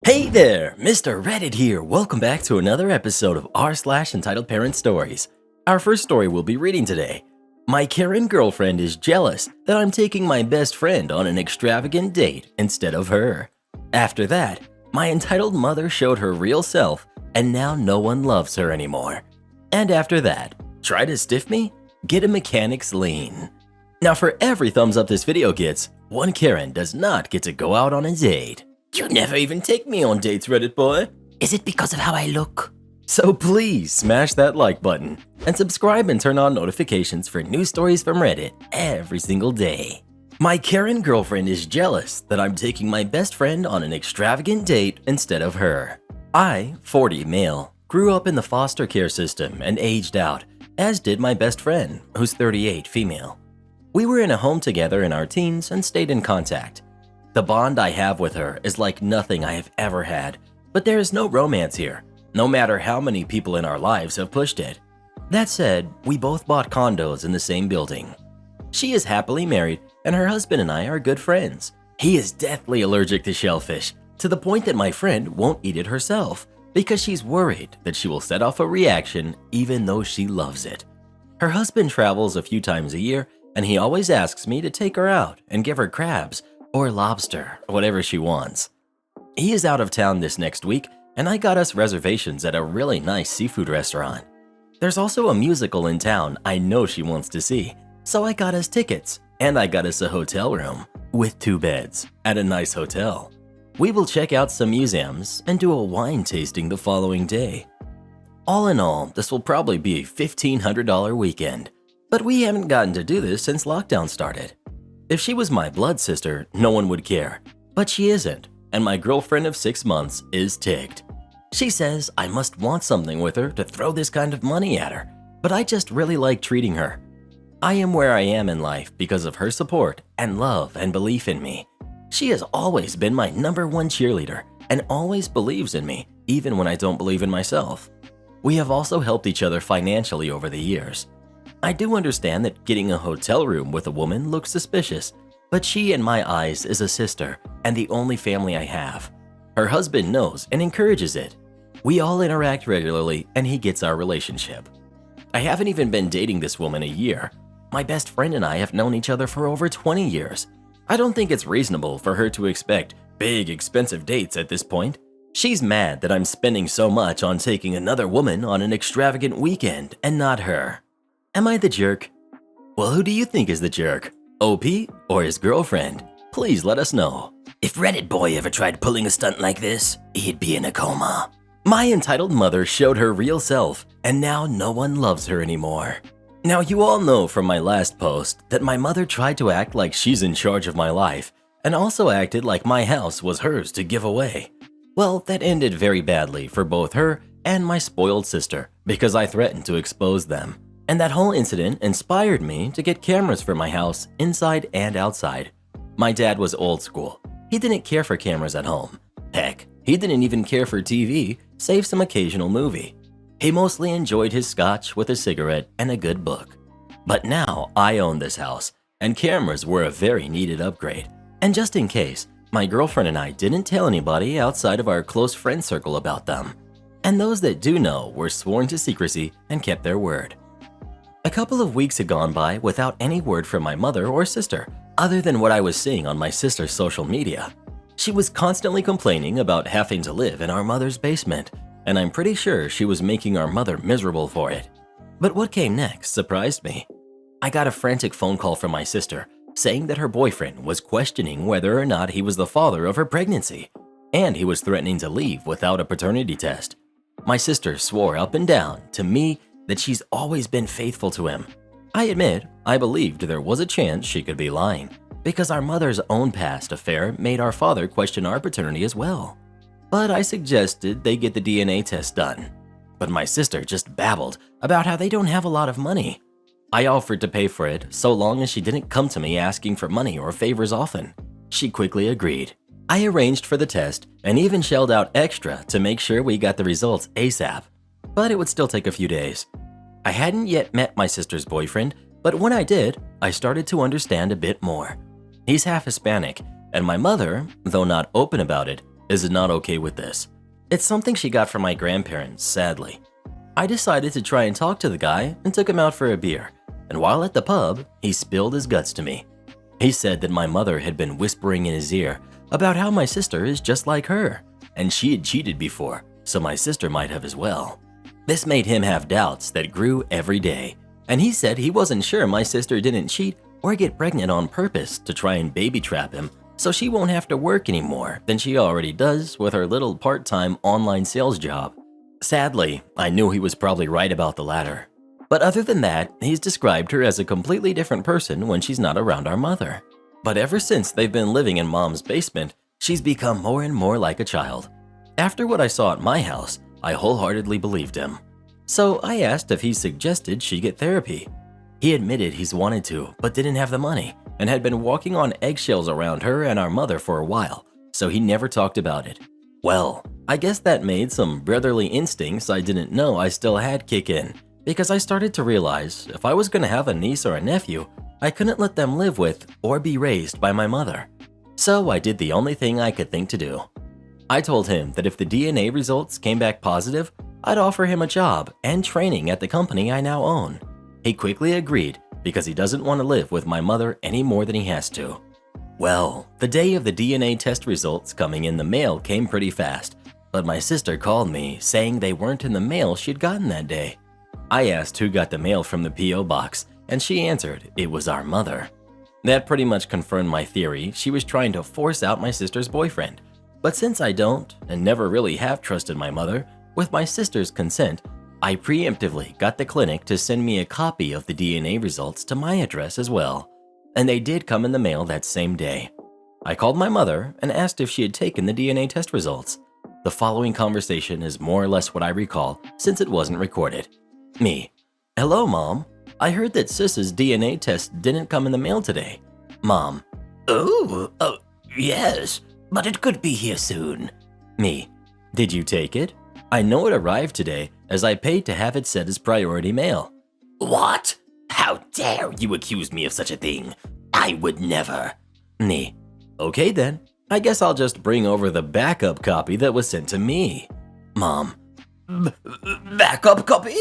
Hey there, Mr. Reddit here. Welcome back to another episode of r/entitled Parent Stories. Our first story we'll be reading today. My Karen girlfriend is jealous that I'm taking my best friend on an extravagant date instead of her. After that, my entitled mother showed her real self and now no one loves her anymore. And after that, try to stiff me? Get a mechanic's lien. Now for every thumbs up this video gets, one Karen does not get to go out on a date. You never even take me on dates, Reddit boy. Is it because of how I look? So please smash that like button and subscribe and turn on notifications for new stories from Reddit every single day. My Karen girlfriend is jealous that I'm taking my best friend on an extravagant date instead of her. I, 40 male, grew up in the foster care system and aged out, as did my best friend, who's 38 female. We were in a home together in our teens and stayed in contact. The bond I have with her is like nothing I have ever had, but there is no romance here, no matter how many people in our lives have pushed it. That said, we both bought condos in the same building. She is happily married, and her husband and I are good friends. He is deathly allergic to shellfish, to the point that my friend won't eat it herself, because she's worried that she will set off a reaction even though she loves it. Her husband travels a few times a year, and he always asks me to take her out and give her crabs, or lobster, whatever she wants. He is out of town this next week, and I got us reservations at a really nice seafood restaurant. There's also a musical in town I know she wants to see, so I got us tickets, and I got us a hotel room with 2 beds at a nice hotel. We will check out some museums and do a wine tasting the following day. All in all, this will probably be a $1,500 weekend, but we haven't gotten to do this since lockdown started. If she was my blood sister, no one would care, but she isn't, and my girlfriend of 6 months is ticked. She says I must want something with her to throw this kind of money at her, but I just really like treating her. I am where I am in life because of her support and love and belief in me. She has always been my #1 cheerleader and always believes in me, even when I don't believe in myself. We have also helped each other financially over the years. I do understand that getting a hotel room with a woman looks suspicious, but she in my eyes is a sister and the only family I have. Her husband knows and encourages it. We all interact regularly and he gets our relationship. I haven't even been dating this woman a year. My best friend and I have known each other for over 20 years. I don't think it's reasonable for her to expect big, expensive dates at this point. She's mad that I'm spending so much on taking another woman on an extravagant weekend and not her. Am I the jerk? Well, who do you think is the jerk? OP or his girlfriend? Please let us know. If Reddit boy ever tried pulling a stunt like this, he'd be in a coma. My entitled mother showed her real self, and now no one loves her anymore. Now you all know from my last post that my mother tried to act like she's in charge of my life, and also acted like my house was hers to give away. Well, that ended very badly for both her and my spoiled sister because I threatened to expose them. And that whole incident inspired me to get cameras for my house, inside and outside. My dad was old school. He didn't care for cameras at home. Heck, he didn't even care for TV, save some occasional movie. He mostly enjoyed his scotch with a cigarette and a good book. But now I own this house, and cameras were a very needed upgrade. And just in case, my girlfriend and I didn't tell anybody outside of our close friend circle about them. And those that do know were sworn to secrecy and kept their word. A couple of weeks had gone by without any word from my mother or sister, other than what I was seeing on my sister's social media. She was constantly complaining about having to live in our mother's basement, and I'm pretty sure she was making our mother miserable for it. But what came next surprised me. I got a frantic phone call from my sister saying that her boyfriend was questioning whether or not he was the father of her pregnancy, and he was threatening to leave without a paternity test. My sister swore up and down to me that she's always been faithful to him. I admit, I believed there was a chance she could be lying, because our mother's own past affair made our father question our paternity as well. But I suggested they get the DNA test done. But my sister just babbled about how they don't have a lot of money. I offered to pay for it so long as she didn't come to me asking for money or favors often. She quickly agreed. I arranged for the test and even shelled out extra to make sure we got the results ASAP. But it would still take a few days. I hadn't yet met my sister's boyfriend, but when I did, I started to understand a bit more. He's half Hispanic, and my mother, though not open about it, is not okay with this. It's something she got from my grandparents, sadly. I decided to try and talk to the guy and took him out for a beer, and while at the pub, he spilled his guts to me. He said that my mother had been whispering in his ear about how my sister is just like her, and she had cheated before, so my sister might have as well. This made him have doubts that grew every day, and he said he wasn't sure my sister didn't cheat or get pregnant on purpose to try and baby trap him so she won't have to work any more than she already does with her little part-time online sales job. Sadly, I knew he was probably right about the latter. But other than that, he's described her as a completely different person when she's not around our mother. But ever since they've been living in Mom's basement, she's become more and more like a child. After what I saw at my house, I wholeheartedly believed him. So I asked if he suggested she get therapy. He admitted he's wanted to, but didn't have the money, and had been walking on eggshells around her and our mother for a while, so he never talked about it. Well, I guess that made some brotherly instincts I didn't know I still had kick in, because I started to realize if I was going to have a niece or a nephew, I couldn't let them live with or be raised by my mother. So I did the only thing I could think to do. I told him that if the DNA results came back positive, I'd offer him a job and training at the company I now own. He quickly agreed because he doesn't want to live with my mother any more than he has to. Well, the day of the DNA test results coming in the mail came pretty fast, but my sister called me saying they weren't in the mail she'd gotten that day. I asked who got the mail from the P.O. box, and she answered it was our mother. That pretty much confirmed my theory she was trying to force out my sister's boyfriend. But since I don't, and never really have trusted my mother, with my sister's consent, I preemptively got the clinic to send me a copy of the DNA results to my address as well. And they did come in the mail that same day. I called my mother and asked if she had taken the DNA test results. The following conversation is more or less what I recall since it wasn't recorded. Me: hello, Mom. I heard that Sis's DNA test didn't come in the mail today. Mom: oh, yes, but it could be here soon. Me: did you take it? I know it arrived today as I paid to have it set as priority mail. What? How dare you accuse me of such a thing? I would never. Me: okay then, I guess I'll just bring over the backup copy that was sent to me. Mom: backup copy?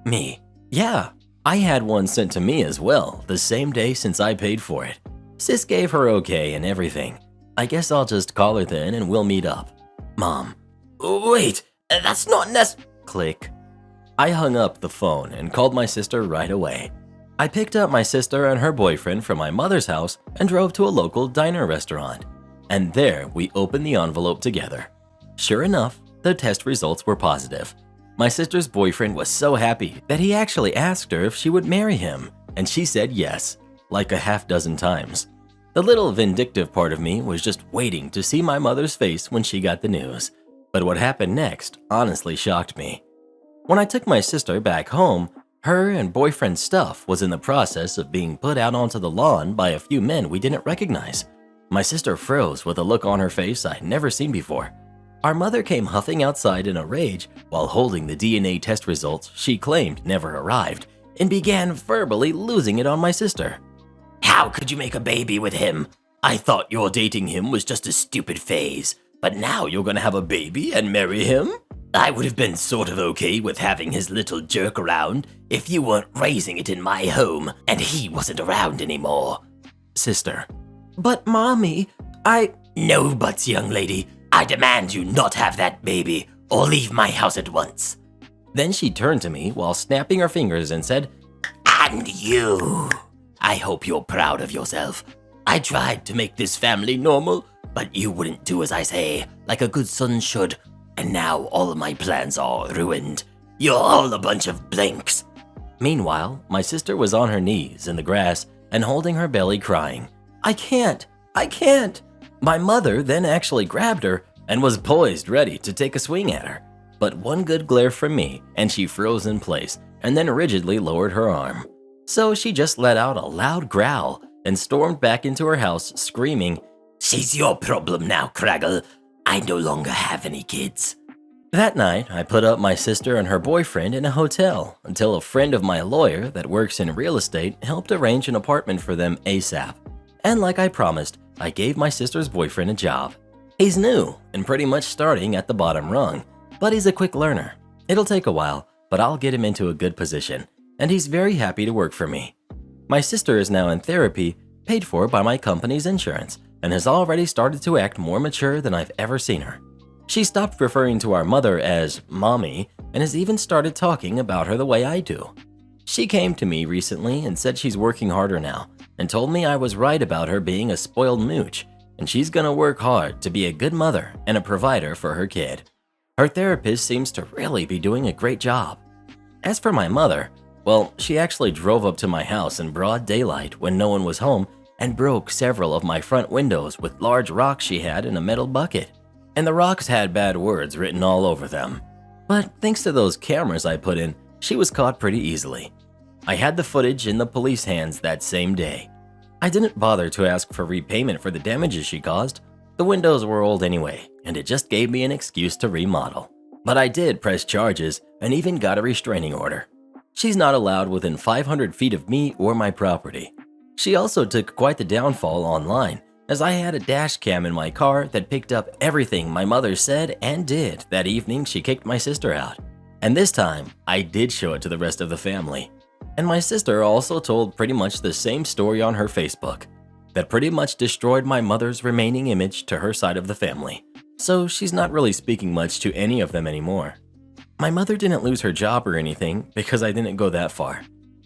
Me: yeah, I had one sent to me as well the same day since I paid for it. Sis gave her okay and everything. I guess I'll just call her then and we'll meet up. Mom: wait, that's not Click. I hung up the phone and called my sister right away. I picked up my sister and her boyfriend from my mother's house and drove to a local diner restaurant. And there we opened the envelope together. Sure enough, the test results were positive. My sister's boyfriend was so happy that he actually asked her if she would marry him, and she said yes, like a half dozen times. The little vindictive part of me was just waiting to see my mother's face when she got the news. But what happened next honestly shocked me. When I took my sister back home, her and boyfriend's stuff was in the process of being put out onto the lawn by a few men we didn't recognize. My sister froze with a look on her face I'd never seen before. Our mother came huffing outside in a rage while holding the DNA test results she claimed never arrived and began verbally losing it on my sister. How could you make a baby with him? I thought your dating him was just a stupid phase, but now you're gonna have a baby and marry him? I would have been sort of okay with having his little jerk around if you weren't raising it in my home and he wasn't around anymore. Sister: but Mommy, No buts, young lady. I demand you not have that baby or leave my house at once. Then she turned to me while snapping her fingers and said, and you. I hope you're proud of yourself. I tried to make this family normal, but you wouldn't do as I say, like a good son should. And now all of my plans are ruined. You're all a bunch of blanks. Meanwhile, my sister was on her knees in the grass and holding her belly crying. I can't. My mother then actually grabbed her and was poised ready to take a swing at her. But one good glare from me and she froze in place and then rigidly lowered her arm. So she just let out a loud growl and stormed back into her house screaming, she's your problem now, Craggle. I no longer have any kids. That night, I put up my sister and her boyfriend in a hotel until a friend of my lawyer that works in real estate helped arrange an apartment for them ASAP. And like I promised, I gave my sister's boyfriend a job. He's new and pretty much starting at the bottom rung, but he's a quick learner. It'll take a while, but I'll get him into a good position, and he's very happy to work for me. My sister is now in therapy, paid for by my company's insurance, and has already started to act more mature than I've ever seen her. She stopped referring to our mother as mommy and has even started talking about her the way I do. She came to me recently and said she's working harder now and told me I was right about her being a spoiled mooch, and she's gonna work hard to be a good mother and a provider for her kid. Her therapist seems to really be doing a great job. As for my mother, well, she actually drove up to my house in broad daylight when no one was home and broke several of my front windows with large rocks she had in a metal bucket. And the rocks had bad words written all over them. But thanks to those cameras I put in, she was caught pretty easily. I had the footage in the police hands that same day. I didn't bother to ask for repayment for the damages she caused. The windows were old anyway, and it just gave me an excuse to remodel. But I did press charges and even got a restraining order. She's not allowed within 500 feet of me or my property. She also took quite the downfall online, as I had a dash cam in my car that picked up everything my mother said and did that evening she kicked my sister out. And this time, I did show it to the rest of the family. And my sister also told pretty much the same story on her Facebook that pretty much destroyed my mother's remaining image to her side of the family. So she's not really speaking much to any of them anymore. My mother didn't lose her job or anything because I didn't go that far.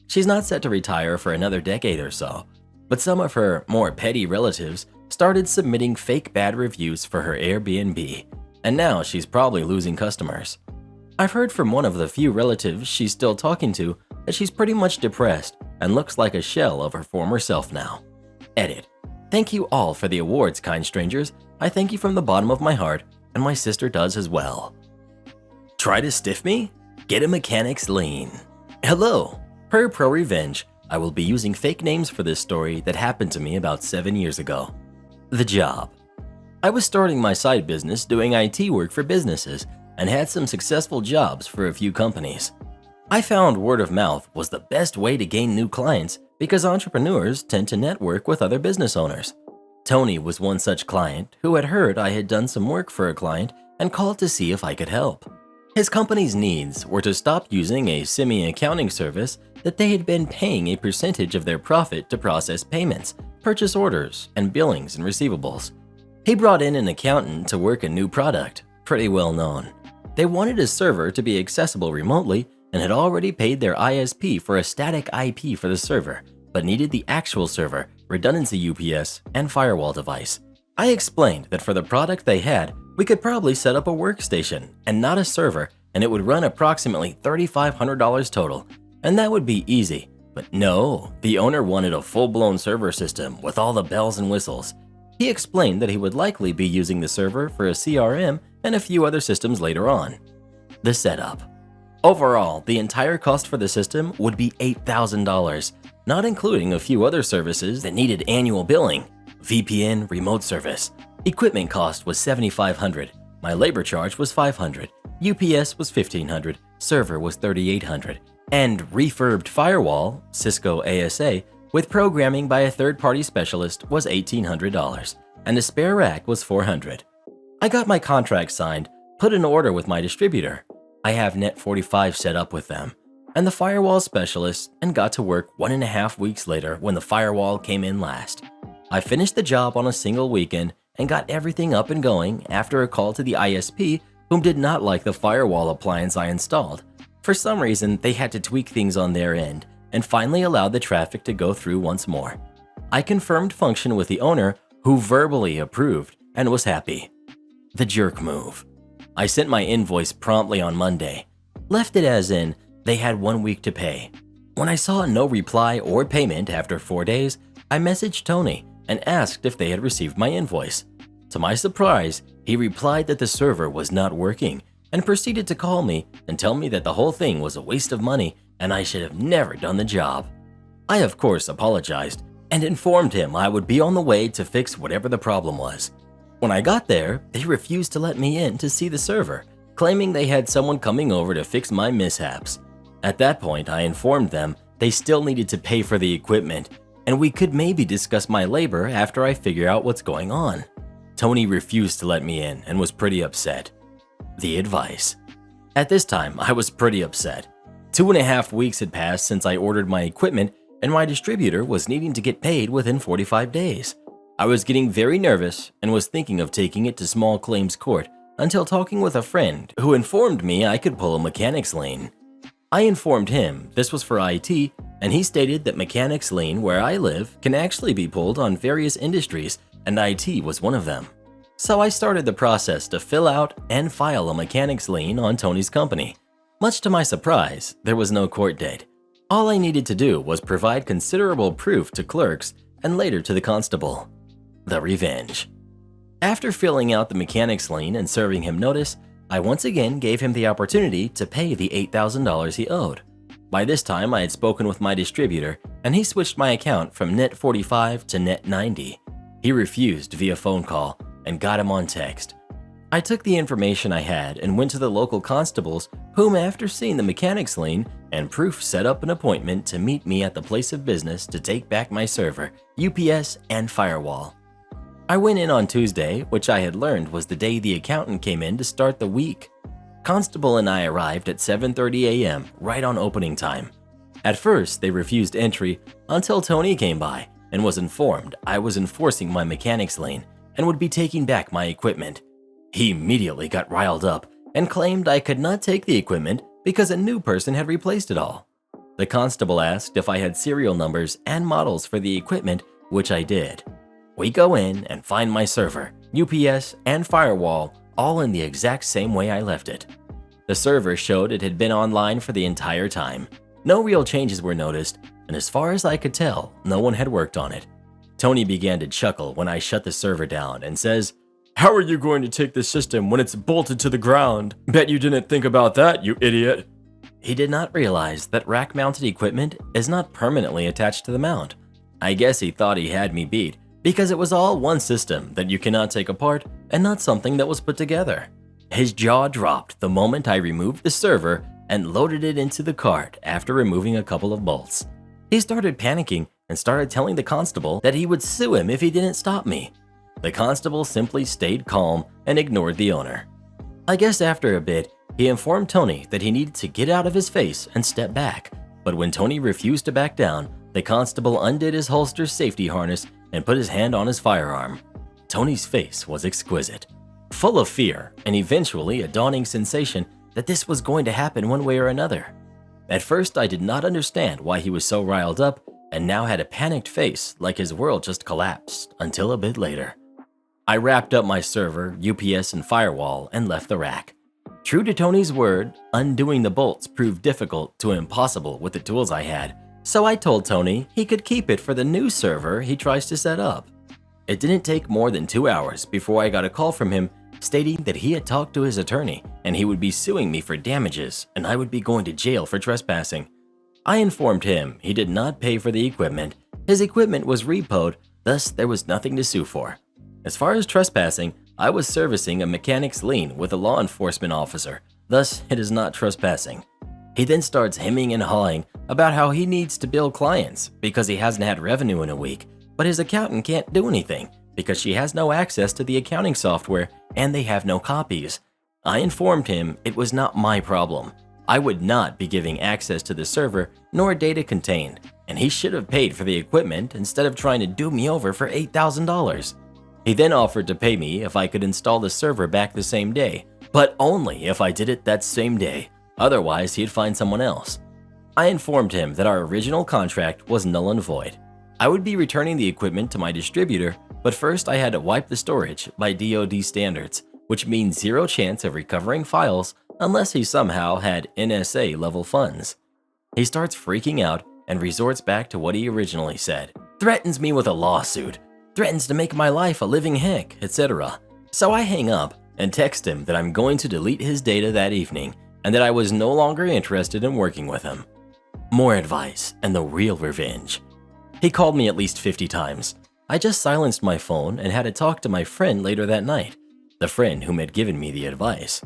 She's not set to retire for another decade or so, but some of her more petty relatives started submitting fake bad reviews for her Airbnb, and now she's probably losing customers. I've heard from one of the few relatives she's still talking to that she's pretty much depressed and looks like a shell of her former self now. Edit. Thank you all for the awards, kind strangers. I thank you from the bottom of my heart, and my sister does as well. Try to stiff me? Get a mechanic's lien. Hello. Per Pro Revenge, I will be using fake names for this story that happened to me about 7 years ago. The job. I was starting my side business doing IT work for businesses and had some successful jobs for a few companies. I found word of mouth was the best way to gain new clients because entrepreneurs tend to network with other business owners. Tony was one such client who had heard I had done some work for a client and called to see if I could help. His company's needs were to stop using a semi-accounting service that they had been paying a percentage of their profit to process payments, purchase orders, and billings and receivables. He brought in an accountant to work a new product, pretty well known. They wanted a server to be accessible remotely and had already paid their ISP for a static IP for the server, but needed the actual server, redundancy UPS, and firewall device. I explained that for the product they had, we could probably set up a workstation and not a server, and it would run approximately $3,500 total, and that would be easy. But no, the owner wanted a full-blown server system with all the bells and whistles. He explained that he would likely be using the server for a CRM and a few other systems later on. The setup. Overall, the entire cost for the system would be $8,000, not including a few other services that needed annual billing. VPN, remote service. Equipment cost was $7,500. My labor charge was $500. UPS was $1,500. Server was $3,800. And refurbed firewall, Cisco ASA, with programming by a third-party specialist was $1,800. And a spare rack was $400. I got my contract signed, put an order with my distributor. I have Net45 set up with them, and the firewall specialist, and got to work 1.5 weeks later when the firewall came in last. I finished the job on a single weekend and got everything up and going after a call to the ISP, whom did not like the firewall appliance I installed. For some reason, they had to tweak things on their end and finally allowed the traffic to go through once more. I confirmed function with the owner, who verbally approved and was happy. The jerk move. I sent my invoice promptly on Monday. Left it as in, they had 1 week to pay. When I saw no reply or payment after 4 days, I messaged Tony and asked if they had received my invoice. To my surprise, he replied that the server was not working and proceeded to call me and tell me that the whole thing was a waste of money and I should have never done the job. I of course apologized and informed him I would be on the way to fix whatever the problem was. When I got there, they refused to let me in to see the server, claiming they had someone coming over to fix my mishaps. At that point, I informed them they still needed to pay for the equipment, and we could maybe discuss my labor after I figure out what's going on. Tony refused to let me in and was pretty upset. The advice. At this time, I was pretty upset. 2.5 weeks had passed since I ordered my equipment, and my distributor was needing to get paid within 45 days. I was getting very nervous and was thinking of taking it to small claims court until talking with a friend who informed me I could pull a mechanics lien. I informed him this was for IT, and he stated that mechanics lien where I live can actually be pulled on various industries, and IT was one of them. So I started the process to fill out and file a mechanics lien on Tony's company. Much to my surprise, there was no court date. All I needed to do was provide considerable proof to clerks and later to the constable. The revenge. After filling out the mechanics lien and serving him notice, I once again gave him the opportunity to pay the $8,000 he owed. By this time, I had spoken with my distributor, and he switched my account from net 45 to net 90. He refused via phone call and got him on text. I took the information I had and went to the local constables, whom after seeing the mechanics lien and proof set up an appointment to meet me at the place of business to take back my server, UPS, and firewall. I went in on Tuesday, which I had learned was the day the accountant came in to start the week. Constable and I arrived at 7:30 a.m. right on opening time. At first, they refused entry until Tony came by and was informed I was enforcing my mechanics lien and would be taking back my equipment. He immediately got riled up and claimed I could not take the equipment because a new person had replaced it all. The constable asked if I had serial numbers and models for the equipment, which I did. We go in and find my server, UPS, and firewall all in the exact same way I left it. The server showed it had been online for the entire time. No real changes were noticed, and as far as I could tell, no one had worked on it. Tony began to chuckle when I shut the server down and says, "How are you going to take the system when it's bolted to the ground? Bet you didn't think about that, you idiot." He did not realize that rack-mounted equipment is not permanently attached to the mount. I guess he thought he had me beat because it was all one system that you cannot take apart and not something that was put together. His jaw dropped the moment I removed the server and loaded it into the cart after removing a couple of bolts. He started panicking and started telling the constable that he would sue him if he didn't stop me. The constable simply stayed calm and ignored the owner. I guess after a bit, he informed Tony that he needed to get out of his face and step back, but when Tony refused to back down, the constable undid his holster's safety harness and put his hand on his firearm. Tony's face was exquisite, full of fear and eventually a dawning sensation that this was going to happen one way or another. At first, I did not understand why he was so riled up and now had a panicked face like his world just collapsed until a bit later. I wrapped up my server, UPS, and firewall and left the rack. True to Tony's word, undoing the bolts proved difficult to impossible with the tools I had, so I told Tony he could keep it for the new server he tries to set up. It didn't take more than 2 hours before I got a call from him stating that he had talked to his attorney and he would be suing me for damages and I would be going to jail for trespassing. I informed him he did not pay for the equipment. His equipment was repoed, thus there was nothing to sue for. As far as trespassing, I was servicing a mechanic's lien with a law enforcement officer, thus it is not trespassing. He then starts hemming and hawing about how he needs to bill clients because he hasn't had revenue in a week, but his accountant can't do anything because she has no access to the accounting software and they have no copies. I informed him it was not my problem. I would not be giving access to the server nor data contained, and he should have paid for the equipment instead of trying to do me over for $8,000. He then offered to pay me if I could install the server back the same day, but only if I did it that same day. Otherwise, he'd find someone else. I informed him that our original contract was null and void. I would be returning the equipment to my distributor, but first I had to wipe the storage by DoD standards, which means zero chance of recovering files unless he somehow had NSA level funds. He starts freaking out and resorts back to what he originally said. Threatens me with a lawsuit, threatens to make my life a living heck, etc. So I hang up and text him that I'm going to delete his data that evening and that I was no longer interested in working with him. More advice and the real revenge. He called me at least 50 times. I just silenced my phone and had to talk to my friend later that night, the friend whom had given me the advice.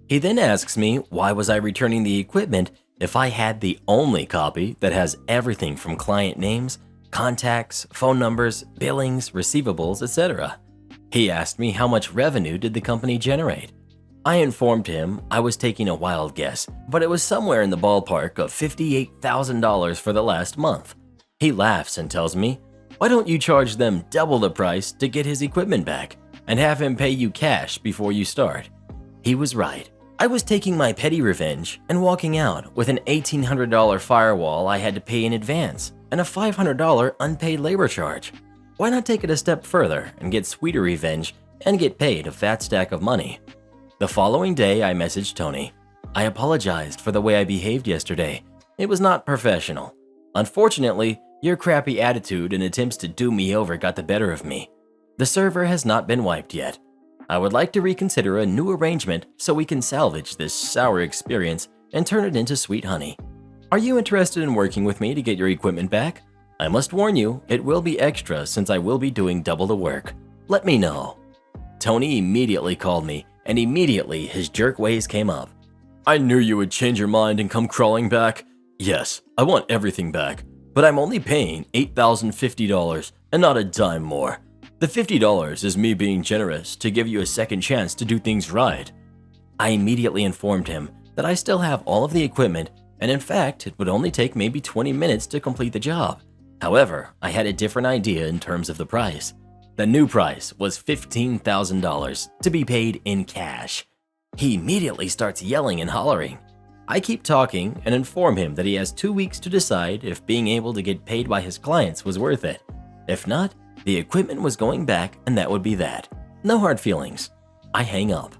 He then asks me why was I returning the equipment if I had the only copy that has everything from client names, contacts, phone numbers, billings, receivables, etc. He asked me how much revenue did the company generate. I informed him I was taking a wild guess, but it was somewhere in the ballpark of $58,000 for the last month. He laughs and tells me, "Why don't you charge them double the price to get his equipment back and have him pay you cash before you start?" He was right. I was taking my petty revenge and walking out with an $1,800 firewall I had to pay in advance and a $500 unpaid labor charge. Why not take it a step further and get sweeter revenge and get paid a fat stack of money? The following day, I messaged Tony. I apologized for the way I behaved yesterday. It was not professional. Unfortunately, your crappy attitude and attempts to do me over got the better of me. The server has not been wiped yet. I would like to reconsider a new arrangement so we can salvage this sour experience and turn it into sweet honey. Are you interested in working with me to get your equipment back? I must warn you, it will be extra since I will be doing double the work. Let me know. Tony immediately called me, and immediately his jerk ways came up. "I knew you would change your mind and come crawling back. Yes, I want everything back, but I'm only paying $8,050 and not a dime more. The $50 is me being generous to give you a second chance to do things right." I immediately informed him that I still have all of the equipment, and in fact, it would only take maybe 20 minutes to complete the job. However, I had a different idea in terms of the price. The new price was $15,000 to be paid in cash. He immediately starts yelling and hollering. I keep talking and inform him that he has 2 weeks to decide if being able to get paid by his clients was worth it. If not, the equipment was going back and that would be that. No hard feelings. I hang up.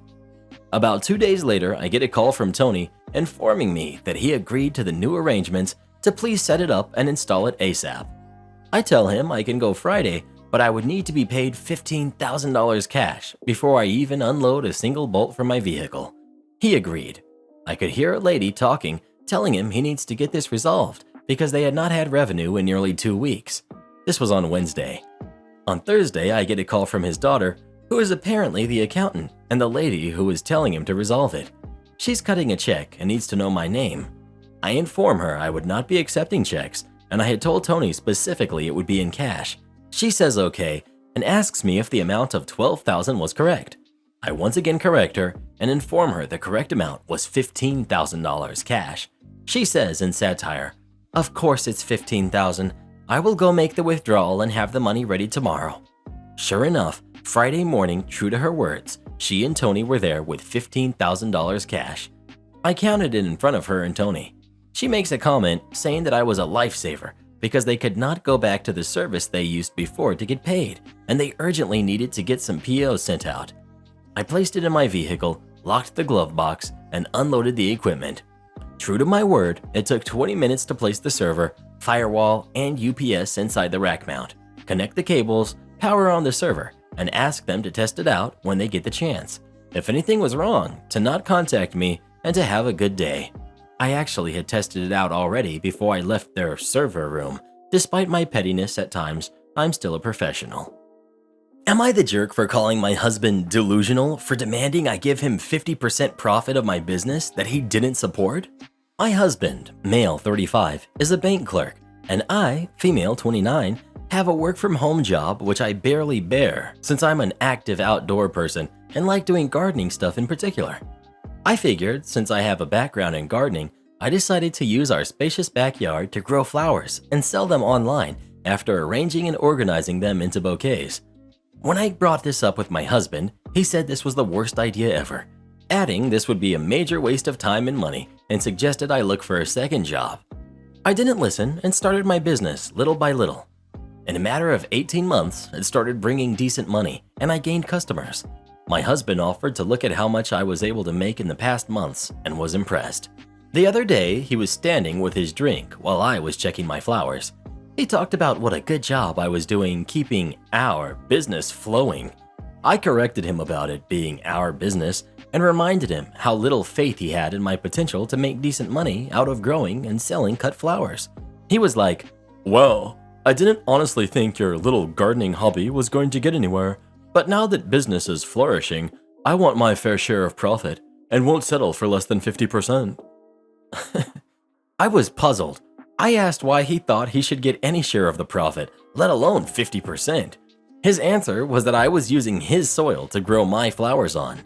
About 2 days later, I get a call from Tony informing me that he agreed to the new arrangements to please set it up and install it ASAP. I tell him I can go Friday, but I would need to be paid $15,000 cash before I even unload a single bolt from my vehicle. He agreed. I could hear a lady talking, telling him he needs to get this resolved because they had not had revenue in nearly 2 weeks. This was on Wednesday. On Thursday, I get a call from his daughter, who is apparently the accountant and the lady who is telling him to resolve it. She's cutting a check and needs to know my name. I inform her I would not be accepting checks, and I had told Tony specifically it would be in cash. She says okay and asks me if the amount of $12,000 was correct. I once again correct her and inform her the correct amount was $15,000 cash. She says in satire, "Of course it's $15,000. I will go make the withdrawal and have the money ready tomorrow." Sure enough, Friday morning, true to her words, she and Tony were there with $15,000 cash. I counted it in front of her and Tony. She makes a comment saying that I was a lifesaver because they could not go back to the service they used before to get paid, and they urgently needed to get some POs sent out. I placed it in my vehicle, locked the glove box, and unloaded the equipment. True to my word, it took 20 minutes to place the server, firewall, and UPS inside the rack mount, connect the cables, power on the server, and ask them to test it out when they get the chance. If anything was wrong, to not contact me and to have a good day. I actually had tested it out already before I left their server room. Despite my pettiness at times, I'm still a professional. Am I the jerk for calling my husband delusional for demanding I give him 50% profit of my business that he didn't support? My husband, male 35, is a bank clerk, and I, female 29, have a work-from-home job which I barely bear since I'm an active outdoor person and like doing gardening stuff in particular. I figured since I have a background in gardening, I decided to use our spacious backyard to grow flowers and sell them online after arranging and organizing them into bouquets. When I brought this up with my husband, he said this was the worst idea ever, adding this would be a major waste of time and money and suggested I look for a second job. I didn't listen and started my business little by little. In a matter of 18 months, it started bringing decent money and I gained customers. My husband offered to look at how much I was able to make in the past months and was impressed. The other day, he was standing with his drink while I was checking my flowers. He talked about what a good job I was doing keeping our business flowing. I corrected him about it being our business and reminded him how little faith he had in my potential to make decent money out of growing and selling cut flowers. He was like, "Well, I didn't honestly think your little gardening hobby was going to get anywhere. But now that business is flourishing, I want my fair share of profit and won't settle for less than 50%. I was puzzled. I asked why he thought he should get any share of the profit, let alone 50%. His answer was that I was using his soil to grow my flowers on.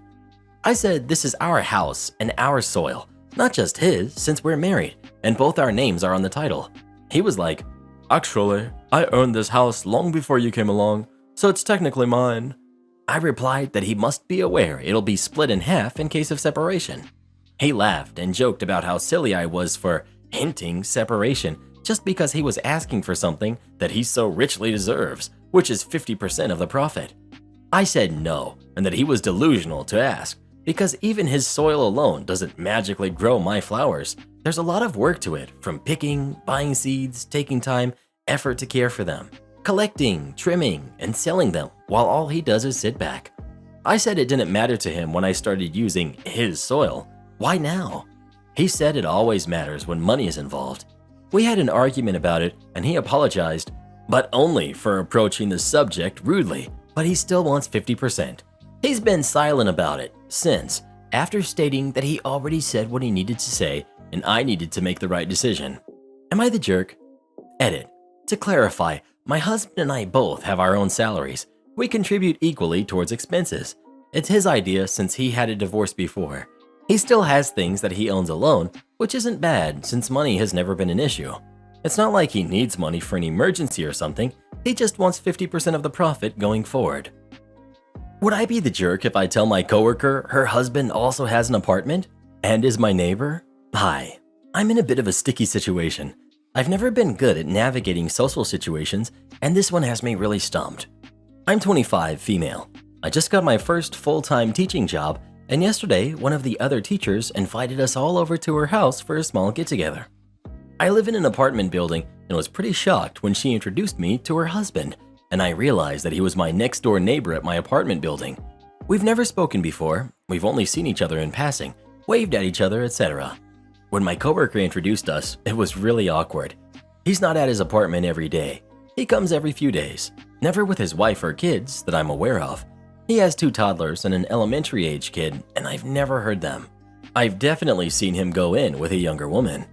I said this is our house and our soil, not just his since we're married and both our names are on the title. He was like, "Actually, I owned this house long before you came along, so it's technically mine." I replied that he must be aware it'll be split in half in case of separation. He laughed and joked about how silly I was for hinting separation just because he was asking for something that he so richly deserves, which is 50% of the profit. I said no, and that he was delusional to ask, because even his soil alone doesn't magically grow my flowers. There's a lot of work to it, from picking, buying seeds, taking time, effort to care for them, collecting, trimming, and selling them, while all he does is sit back. I said it didn't matter to him when I started using his soil. Why now? He said it always matters when money is involved. We had an argument about it, and he apologized, but only for approaching the subject rudely, but he still wants 50%. He's been silent about it since, after stating that he already said what he needed to say and I needed to make the right decision. Am I the jerk? Edit. To clarify, my husband and I both have our own salaries. We contribute equally towards expenses. It's his idea since he had a divorce before. He still has things that he owns alone, which isn't bad since money has never been an issue. It's not like he needs money for an emergency or something, he just wants 50% of the profit going forward. Would I be the jerk if I tell my coworker her husband also has an apartment and is my neighbor? Hi, I'm in a bit of a sticky situation. I've never been good at navigating social situations, and this one has me really stumped. I'm 25, female. I just got my first full-time teaching job, and yesterday one of the other teachers invited us all over to her house for a small get-together. I live in an apartment building and was pretty shocked when she introduced me to her husband, and I realized that he was my next-door neighbor at my apartment building. We've never spoken before, we've only seen each other in passing, waved at each other, etc. When my coworker introduced us, it was really awkward. He's not at his apartment every day. He comes every few days, never with his wife or kids that I'm aware of. He has 2 toddlers and an elementary-age kid, and I've never heard them. I've definitely seen him go in with a younger woman.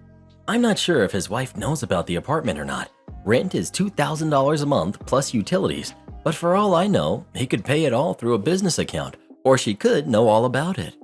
I'm not sure if his wife knows about the apartment or not. Rent is $2,000 a month plus utilities, but for all I know, he could pay it all through a business account, or she could know all about it.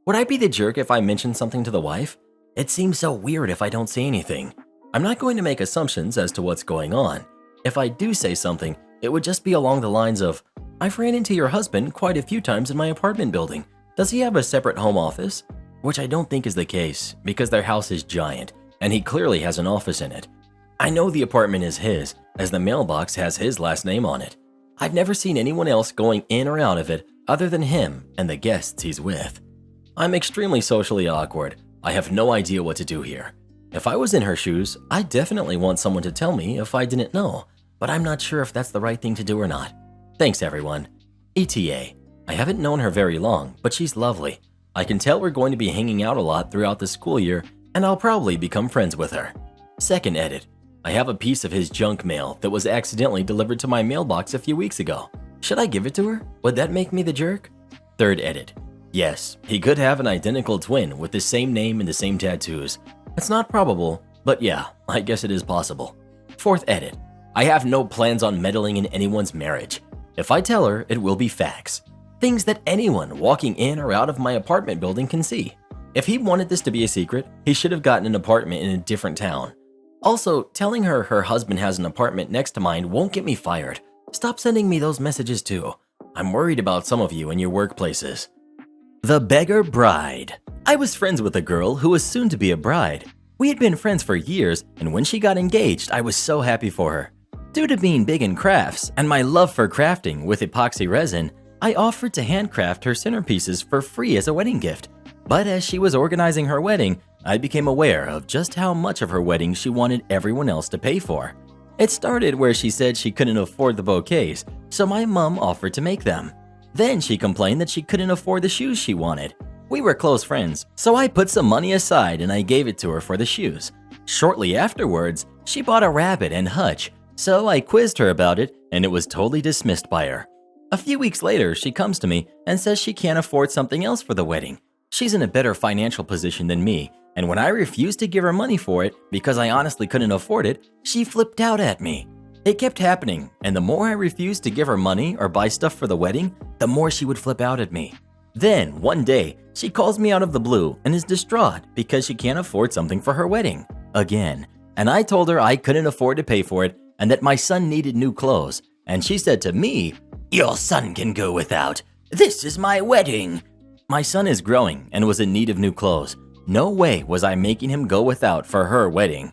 Would I be the jerk if I mentioned something to the wife? It seems so weird if I don't say anything. I'm not going to make assumptions as to what's going on. If I do say something, it would just be along the lines of, "I've ran into your husband quite a few times in my apartment building. Does he have a separate home office?" Which I don't think is the case, because their house is giant, and he clearly has an office in it. I know the apartment is his, as the mailbox has his last name on it. I've never seen anyone else going in or out of it other than him and the guests he's with. I'm extremely socially awkward. I have no idea what to do here. If I was in her shoes, I'd definitely want someone to tell me if I didn't know, but I'm not sure if that's the right thing to do or not. Thanks everyone. ETA. I haven't known her very long, but she's lovely. I can tell we're going to be hanging out a lot throughout the school year, and I'll probably become friends with her. Second edit. I have a piece of his junk mail that was accidentally delivered to my mailbox a few weeks ago. Should I give it to her? Would that make me the jerk? Third edit. Yes, he could have an identical twin with the same name and the same tattoos. It's not probable, but yeah, I guess it is possible. Fourth edit. I have no plans on meddling in anyone's marriage. If I tell her, it will be facts. Things that anyone walking in or out of my apartment building can see. If he wanted this to be a secret, he should have gotten an apartment in a different town. Also, telling her her husband has an apartment next to mine won't get me fired. Stop sending me those messages too. I'm worried about some of you in your workplaces. The Beggar Bride. I was friends with a girl who was soon to be a bride. We had been friends for years, and when she got engaged, I was so happy for her. Due to being big in crafts and my love for crafting with epoxy resin, I offered to handcraft her centerpieces for free as a wedding gift. But as she was organizing her wedding, I became aware of just how much of her wedding she wanted everyone else to pay for. It started where she said she couldn't afford the bouquets, so my mom offered to make them. Then she complained that she couldn't afford the shoes she wanted. We were close friends, so I put some money aside and I gave it to her for the shoes. Shortly afterwards, she bought a rabbit and hutch, so I quizzed her about it and it was totally dismissed by her. A few weeks later, she comes to me and says she can't afford something else for the wedding. She's in a better financial position than me, and when I refused to give her money for it because I honestly couldn't afford it, she flipped out at me. It kept happening, and the more I refused to give her money or buy stuff for the wedding, the more she would flip out at me. Then, one day, she calls me out of the blue and is distraught because she can't afford something for her wedding. Again. And I told her I couldn't afford to pay for it and that my son needed new clothes. And she said to me, "Your son can go without. This is my wedding." My son is growing and was in need of new clothes. No way was I making him go without for her wedding.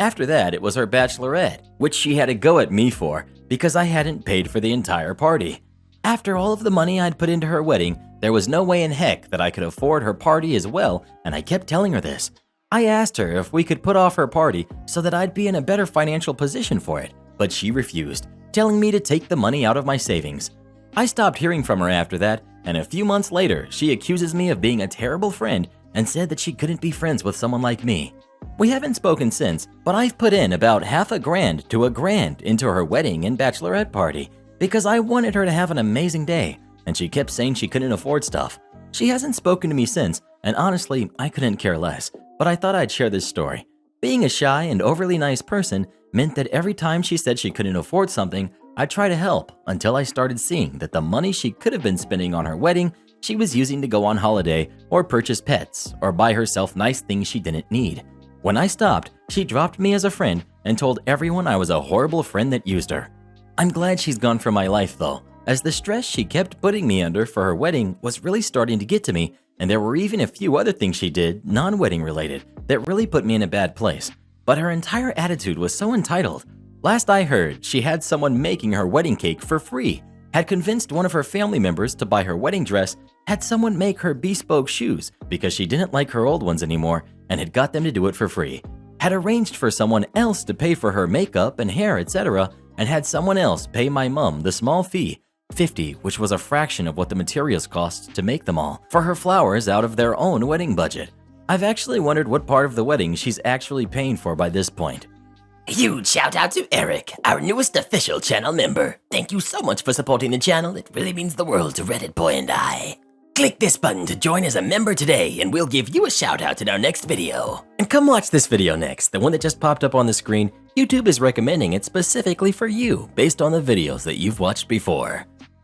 After that, it was her bachelorette, which she had a go at me for because I hadn't paid for the entire party. After all of the money I'd put into her wedding, there was no way in heck that I could afford her party as well, and I kept telling her this. I asked her if we could put off her party so that I'd be in a better financial position for it, but she refused, telling me to take the money out of my savings. I stopped hearing from her after that, and a few months later, she accuses me of being a terrible friend and said that she couldn't be friends with someone like me. We haven't spoken since, but I've put in about $50,000 to $1,000 into her wedding and bachelorette party because I wanted her to have an amazing day, and she kept saying she couldn't afford stuff. She hasn't spoken to me since, and honestly, I couldn't care less, but I thought I'd share this story. Being a shy and overly nice person meant that every time she said she couldn't afford something, I'd try to help until I started seeing that the money she could have been spending on her wedding, she was using to go on holiday or purchase pets or buy herself nice things she didn't need. When I stopped, she dropped me as a friend and told everyone I was a horrible friend that used her. I'm glad she's gone from my life though, as the stress she kept putting me under for her wedding was really starting to get to me, and there were even a few other things she did, non-wedding related, that really put me in a bad place. But her entire attitude was so entitled. Last I heard, she had someone making her wedding cake for free, had convinced one of her family members to buy her wedding dress, had someone make her bespoke shoes because she didn't like her old ones anymore and had got them to do it for free, had arranged for someone else to pay for her makeup and hair, etc., and had someone else pay my mom the small fee, $50, which was a fraction of what the materials cost to make them all, for her flowers out of their own wedding budget. I've actually wondered what part of the wedding she's actually paying for by this point. Huge shout out to Eric, our newest official channel member. Thank you so much for supporting the channel. It really means the world to Reddit Boy and I. Click this button to join as a member today and we'll give you a shout out in our next video. And come watch this video next, the one that just popped up on the screen. YouTube is recommending it specifically for you based on the videos that you've watched before.